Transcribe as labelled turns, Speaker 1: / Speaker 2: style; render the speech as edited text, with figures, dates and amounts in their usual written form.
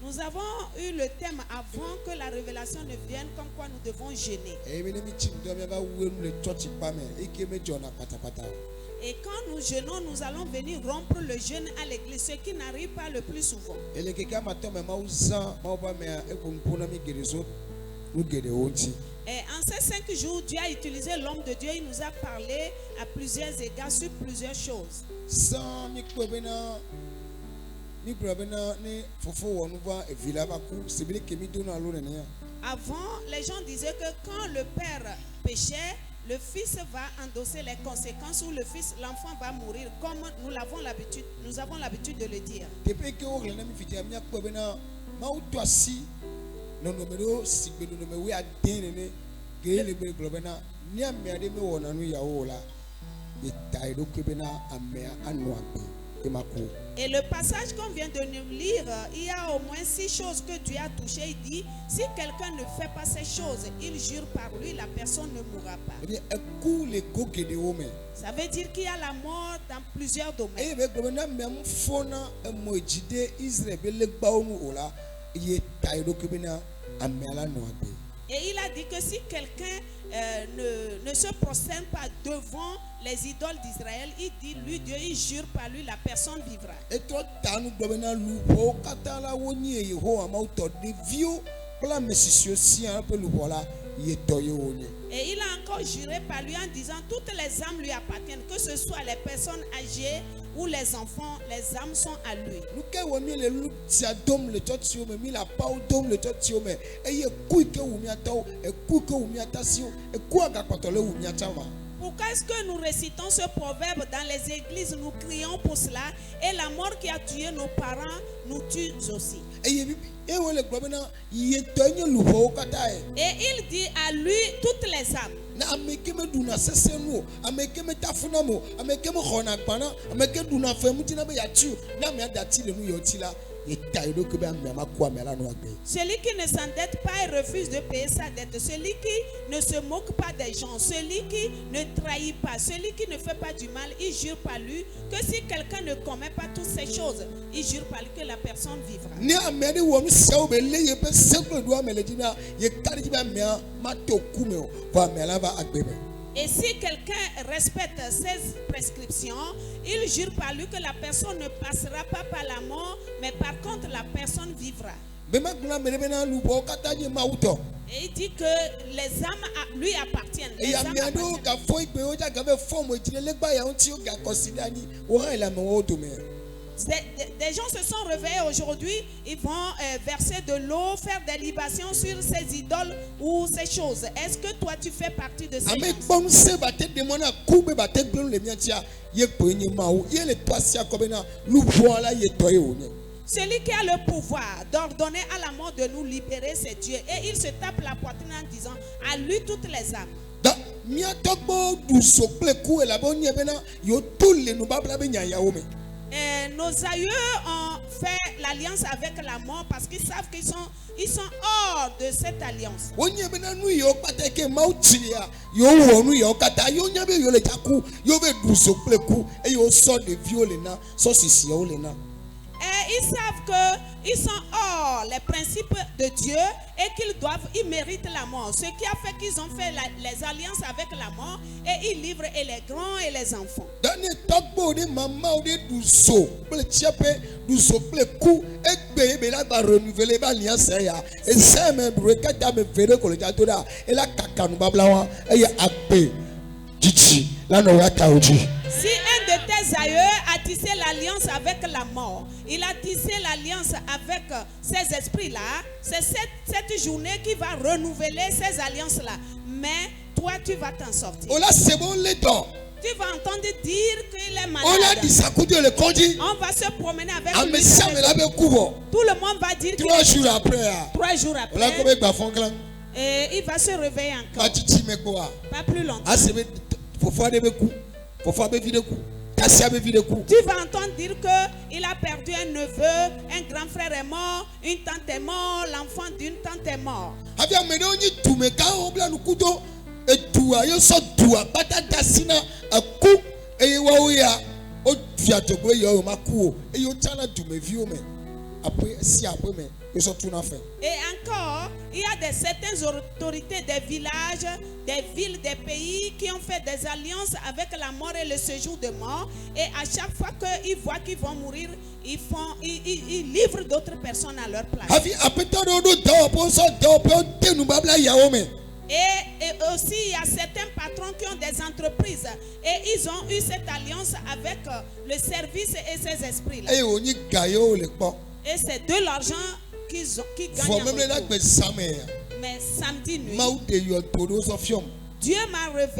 Speaker 1: Nous avons eu le thème avant que la révélation ne vienne, comme quoi nous devons jeûner. Et quand nous jeûnons, nous allons venir rompre le jeûne à l'église, ce qui n'arrive pas le plus souvent. Et en ces 5 jours, Dieu a utilisé l'homme de Dieu. Il nous a parlé à plusieurs égards sur plusieurs choses. Avant, les gens disaient que quand le père péchait, le fils va endosser les conséquences, ou l'enfant va mourir, comme nous avons l'habitude de le dire. Et le passage qu'on vient de nous lire, il y a au moins 6 choses que Dieu a touchées. Il dit, si quelqu'un ne fait pas ces choses, il jure par lui, la personne ne mourra pas. Ça veut dire qu'il y a la mort dans plusieurs domaines. Et il a dit que si quelqu'un ne se prosterne pas devant les idoles d'Israël, il dit, lui, Dieu, il jure par lui, la personne vivra. Et il a encore juré par lui en disant, toutes les âmes lui appartiennent, que ce soit les personnes âgées ou les enfants, les âmes sont à lui. Pourquoi est-ce que nous récitons ce proverbe dans les églises, nous crions pour cela, et la mort qui a tué nos parents nous tue aussi? Et il dit à lui toutes les âmes. Celui qui ne s'endette pas et refuse de payer sa dette, celui qui ne se moque pas des gens, celui qui ne trahit pas, celui qui ne fait pas du mal, il jure par lui que si quelqu'un ne commet pas toutes ces choses, il jure par lui que la personne vivra. Et si quelqu'un respecte ces prescriptions, il jure par lui que la personne ne passera pas par la mort, mais par contre la personne vivra. Et il dit que les âmes lui appartiennent. Les âmes Des gens se sont réveillés aujourd'hui, ils vont verser de l'eau, faire des libations sur ces idoles ou ces choses. Est-ce que toi tu fais partie de ces gens? Celui qui a le pouvoir d'ordonner à la mort de nous libérer, c'est Dieu. Et il se tape la poitrine en disant, à lui toutes les âmes. Nos aïeux ont fait l'alliance avec la mort parce qu'ils savent qu'ils sont hors de cette alliance. Et ils savent qu'ils sont hors les principes de Dieu et qu'ils méritent la mort. Ce qui a fait qu'ils ont fait les alliances avec la mort, et ils livrent et les grands et les enfants. Si un de tes aïeux a tissé l'alliance avec la mort, il a tissé l'alliance avec ces esprits-là, c'est cette journée qui va renouveler ces alliances-là. Mais toi, tu vas t'en sortir. Tu vas entendre dire qu'il est malade. On va se promener avec lui. Tout le monde va dire 3 jours après. Et il va se réveiller encore. Pas plus longtemps. Tu vas entendre dire qu'il a perdu un neveu, un grand frère est mort, une tante est morte, l'enfant d'une tante est mort. Et encore, il y a certaines autorités des villages, des villes, des pays qui ont fait des alliances avec la mort et le séjour de mort. Et à chaque fois qu'ils voient qu'ils vont mourir, ils livrent d'autres personnes à leur place. Et aussi, il y a certains patrons qui ont des entreprises et ils ont eu cette alliance avec le service et ces esprits-là. Et c'est de l'argent qu'ils gagnent en retour. Mais samedi nuit, Dieu m'a révélé